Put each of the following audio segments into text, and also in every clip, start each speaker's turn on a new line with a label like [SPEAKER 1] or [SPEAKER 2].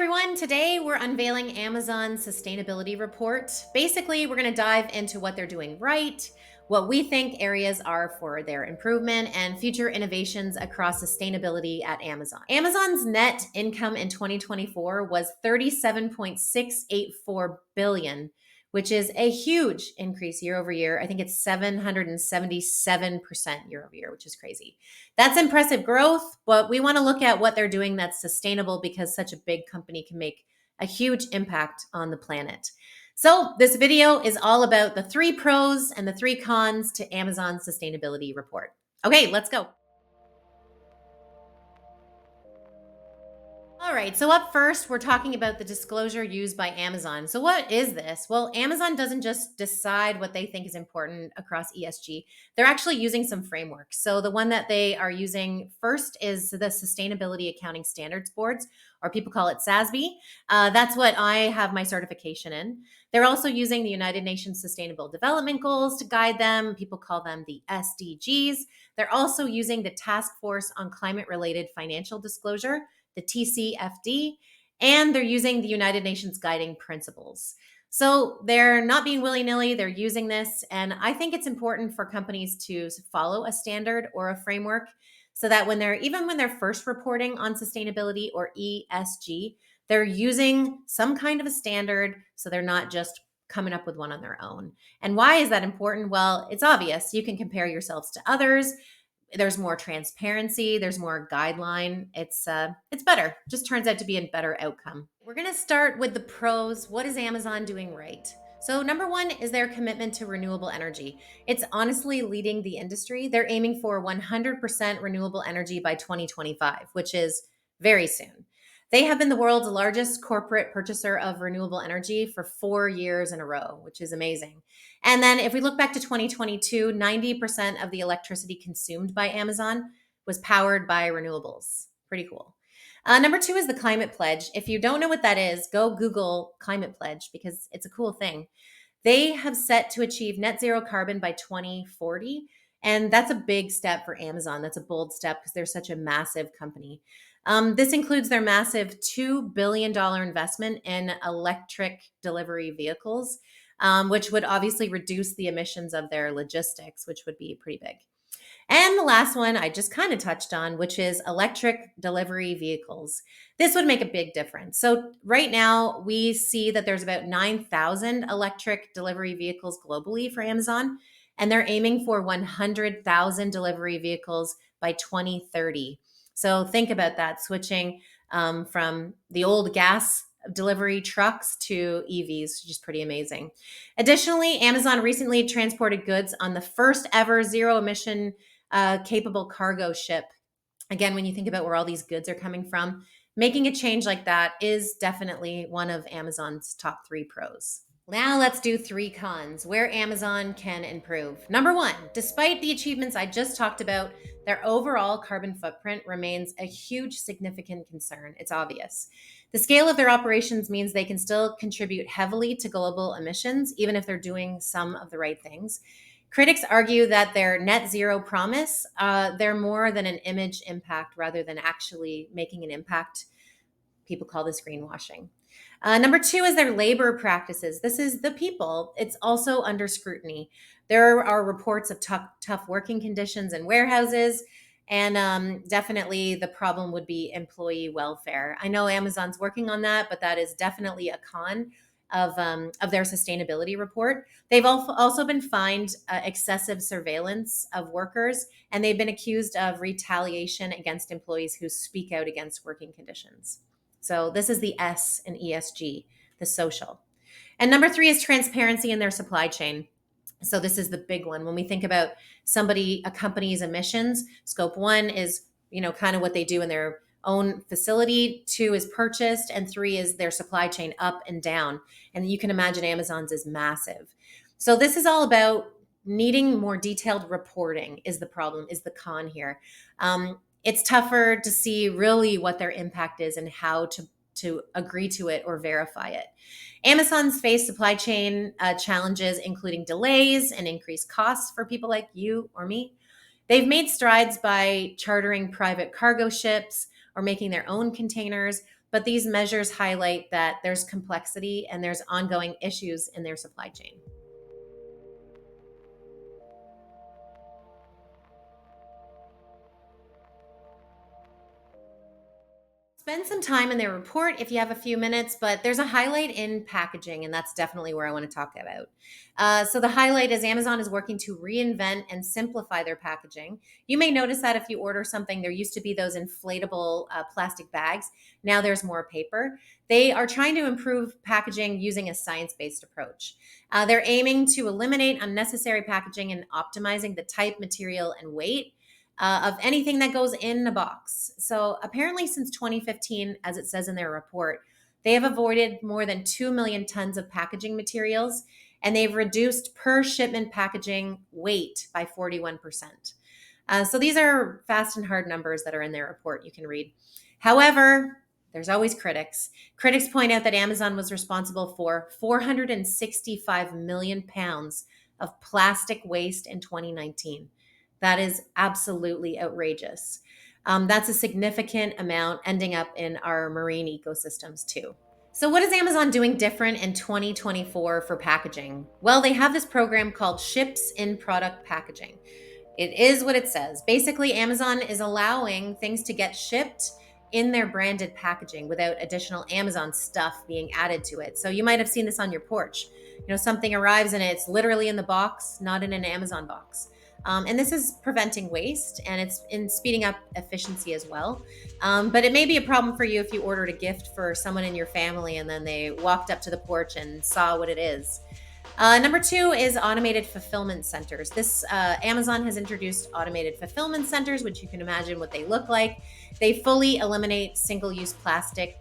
[SPEAKER 1] everyone. Today we're unveiling Amazon's sustainability report. Basically, we're going to dive into what they're doing right, what we think areas are for their improvement, and future innovations across sustainability at Amazon. Amazon's net income in 2024 was 37.684 billion, which is a huge increase year over year. I think it's 777% year over year, which is crazy. That's impressive growth, but we want to look at what they're doing that's sustainable because such a big company can make a huge impact on the planet. So, this video is all about the 3 pros and the 3 cons to Amazon's sustainability report. Okay, let's go. All right, so up first, we're talking about the disclosure used by Amazon. So, what is this? Well, Amazon doesn't just decide what they think is important across ESG, they're actually using some frameworks. So, the one that they are using first is the Sustainability Accounting Standards Boards, or people call it SASB. That's what I have my certification in. They're also using the United Nations Sustainable Development Goals to guide them. People call them the SDGs. They're also using the Task Force on Climate Related Financial Disclosure, the TCFD, and they're using the United Nations Guiding Principles. So they're not being willy-nilly, they're using this. And I think it's important for companies to follow a standard or a framework so that when they're first reporting on sustainability or ESG, they're using some kind of a standard so they're not just coming up with one on their own. And why is that important? Well, it's obvious. You can compare yourselves to others. There's more transparency, there's more guideline. It's better. Just turns out to be a better outcome. We're going to start with the pros. What is Amazon doing right? So number 1 is their commitment to renewable energy. It's honestly leading the industry. They're aiming for 100% renewable energy by 2025, which is very soon. They have been the world's largest corporate purchaser of renewable energy for 4 years in a row, which is amazing. And then if we look back to 2022, 90% of the electricity consumed by Amazon was powered by renewables. Pretty cool. Number 2 is the climate pledge. If you don't know what that is, go Google climate pledge because it's a cool thing. They have set to achieve net zero carbon by 2040. And that's a big step for Amazon. That's a bold step because they're such a massive company. This includes their massive $2 billion investment in electric delivery vehicles, which would obviously reduce the emissions of their logistics, which would be pretty big. And the last one I just kind of touched on, which is electric delivery vehicles. This would make a big difference. So, right now, we see that there's about 9,000 electric delivery vehicles globally for Amazon, and they're aiming for 100,000 delivery vehicles by 2030. So, think about that switching from the old gas delivery trucks to EVs, which is pretty amazing. Additionally, Amazon recently transported goods on the first ever zero emission capable cargo ship. Again, when you think about where all these goods are coming from, making a change like that is definitely one of Amazon's top 3 pros. Now let's do 3 cons where Amazon can improve. Number 1, despite the achievements I just talked about, their overall carbon footprint remains a huge significant concern. It's obvious. The scale of their operations means they can still contribute heavily to global emissions, even if they're doing some of the right things. Critics argue that their net zero promise, they're more than an image impact rather than actually making an impact. People call this greenwashing. Number 2 is their labor practices. This is the people. It's also under scrutiny. There are reports of tough working conditions in warehouses, and definitely the problem would be employee welfare. I know Amazon's working on that, but that is definitely a con of their sustainability report. They've also been fined excessive surveillance of workers, and they've been accused of retaliation against employees who speak out against working conditions. So this is the S in ESG, the social. And number 3 is transparency in their supply chain. So this is the big one. When we think about a company's emissions, scope 1 is, kind of what they do in their own facility. 2 is purchased, and 3 is their supply chain up and down. And you can imagine Amazon's is massive. So this is all about needing more detailed reporting is the problem, is the con here. It's tougher to see really what their impact is and how to agree to it or verify it. Amazon's faced supply chain challenges, including delays and increased costs for people like you or me. They've made strides by chartering private cargo ships or making their own containers, but these measures highlight that there's complexity and there's ongoing issues in their supply chain. Spend some time in their report if you have a few minutes, but there's a highlight in packaging, and that's definitely where I want to talk about. So, the highlight is Amazon is working to reinvent and simplify their packaging. You may notice that if you order something, there used to be those inflatable plastic bags. Now there's more paper. They are trying to improve packaging using a science based approach. They're aiming to eliminate unnecessary packaging and optimizing the type, material, and weight of anything that goes in a box. So apparently, since 2015, as it says in their report, they have avoided more than 2 million tons of packaging materials, and they've reduced per shipment packaging weight by 41%. So these are fast and hard numbers that are in their report you can read. However, there's always critics. Critics point out that Amazon was responsible for 465 million pounds of plastic waste in 2019. That is absolutely outrageous. That's a significant amount ending up in our marine ecosystems too. So, what is Amazon doing different in 2024 for packaging? Well, they have this program called Ships in Product Packaging. It is what it says. Basically, Amazon is allowing things to get shipped in their branded packaging without additional Amazon stuff being added to it. So you might have seen this on your porch. Something arrives and it's literally in the box, not in an Amazon box. And this is preventing waste and it's in speeding up efficiency as well. But it may be a problem for you if you ordered a gift for someone in your family and then they walked up to the porch and saw what it is. Number two is automated fulfillment centers. This Amazon has introduced automated fulfillment centers, which you can imagine what they look like. They fully eliminate single-use plastic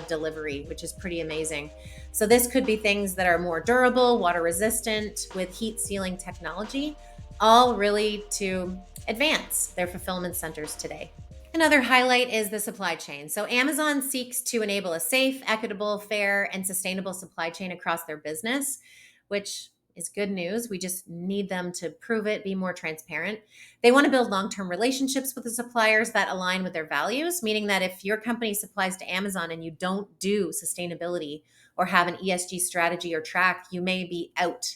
[SPEAKER 1] delivery, which is pretty amazing. So this could be things that are more durable, water resistant, with heat sealing technology, all really to advance their fulfillment centers today. Another highlight is the supply chain. So Amazon seeks to enable a safe, equitable, fair, and sustainable supply chain across their business, which is good news. We just need them to prove it, be more transparent. They want to build long-term relationships with the suppliers that align with their values, meaning that if your company supplies to Amazon and you don't do sustainability or have an ESG strategy or track, you may be out.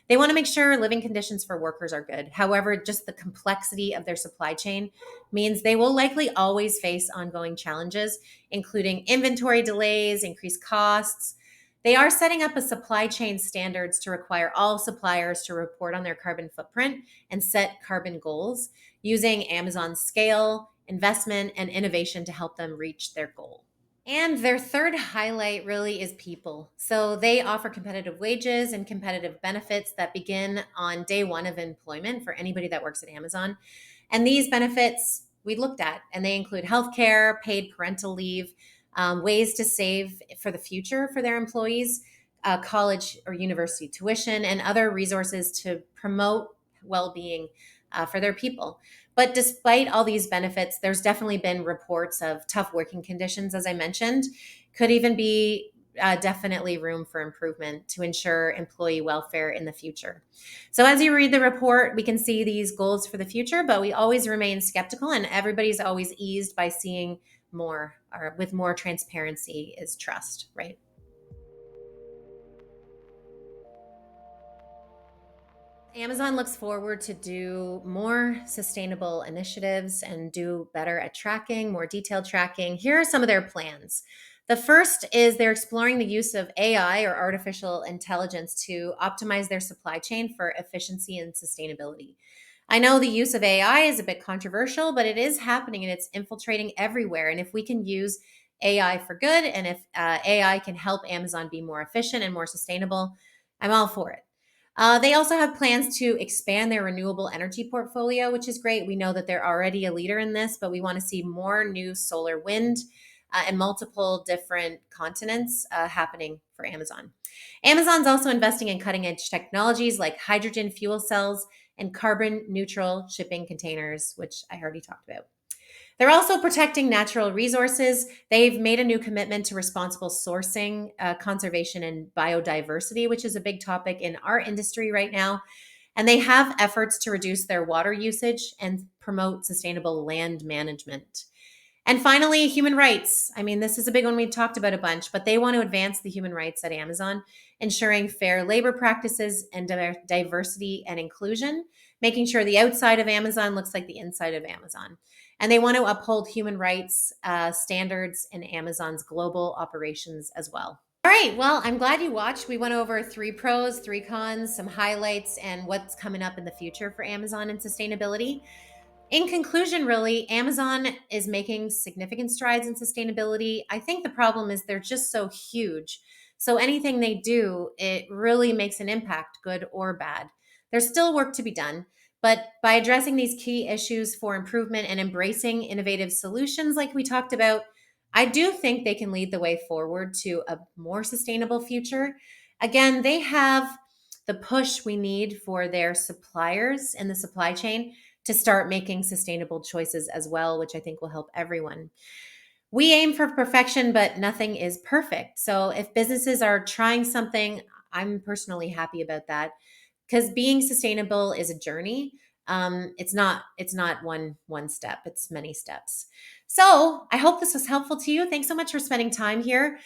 [SPEAKER 1] They want to make sure living conditions for workers are good. However, just the complexity of their supply chain means they will likely always face ongoing challenges, including inventory delays, increased costs. They are setting up a supply chain standards to require all suppliers to report on their carbon footprint and set carbon goals using Amazon's scale, investment, and innovation to help them reach their goal. And their third highlight really is people. So they offer competitive wages and competitive benefits that begin on day one of employment for anybody that works at Amazon. And these benefits we looked at, and they include healthcare, paid parental leave, ways to save for the future for their employees, college or university tuition, and other resources to promote well being for their people. But despite all these benefits, there's definitely been reports of tough working conditions, as I mentioned. Could even be definitely room for improvement to ensure employee welfare in the future. So, as you read the report, we can see these goals for the future, but we always remain skeptical, and everybody's always eased by seeing more, or with more transparency is trust, right? Amazon looks forward to do more sustainable initiatives and do better at tracking, more detailed tracking. Here are some of their plans. The first is they're exploring the use of AI or artificial intelligence to optimize their supply chain for efficiency and sustainability. I know the use of AI is a bit controversial, but it is happening and it's infiltrating everywhere. And if we can use AI for good and if AI can help Amazon be more efficient and more sustainable, I'm all for it. They also have plans to expand their renewable energy portfolio, which is great. We know that they're already a leader in this, but we want to see more new solar, wind, and multiple different continents happening for Amazon. Amazon's also investing in cutting edge technologies like hydrogen fuel cells and carbon neutral shipping containers, which I already talked about. They're also protecting natural resources. They've made a new commitment to responsible sourcing, conservation, and biodiversity, which is a big topic in our industry right now. And they have efforts to reduce their water usage and promote sustainable land management. And finally, human rights. I mean, this is a big one we've talked about a bunch, but they want to advance the human rights at Amazon, ensuring fair labor practices and diversity and inclusion, making sure the outside of Amazon looks like the inside of Amazon. And they want to uphold human rights standards in Amazon's global operations as well. All right, well, I'm glad you watched. We went over 3 pros, 3 cons, some highlights, and what's coming up in the future for Amazon and sustainability. In conclusion, really, Amazon is making significant strides in sustainability. I think the problem is they're just so huge. So anything they do, it really makes an impact, good or bad. There's still work to be done, but by addressing these key issues for improvement and embracing innovative solutions like we talked about, I do think they can lead the way forward to a more sustainable future. Again, they have the push we need for their suppliers in the supply chain to start making sustainable choices as well, which I think will help everyone. We aim for perfection, but nothing is perfect. So if businesses are trying something, I'm personally happy about that because being sustainable is a journey. It's not one step, it's many steps. So I hope this was helpful to you. Thanks so much for spending time here.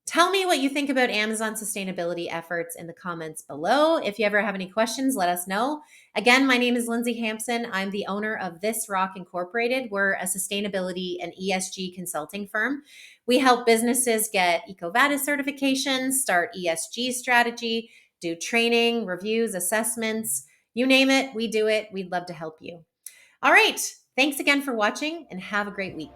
[SPEAKER 1] Tell me what you think about Amazon sustainability efforts in the comments below. If you ever have any questions, let us know. Again, my name is Lindsay Hampson. I'm the owner of This Rock Incorporated. We're a sustainability and ESG consulting firm. We help businesses get EcoVadis certifications, start ESG strategy, do training, reviews, assessments, you name it, we do it. We'd love to help you. All right. Thanks again for watching and have a great week.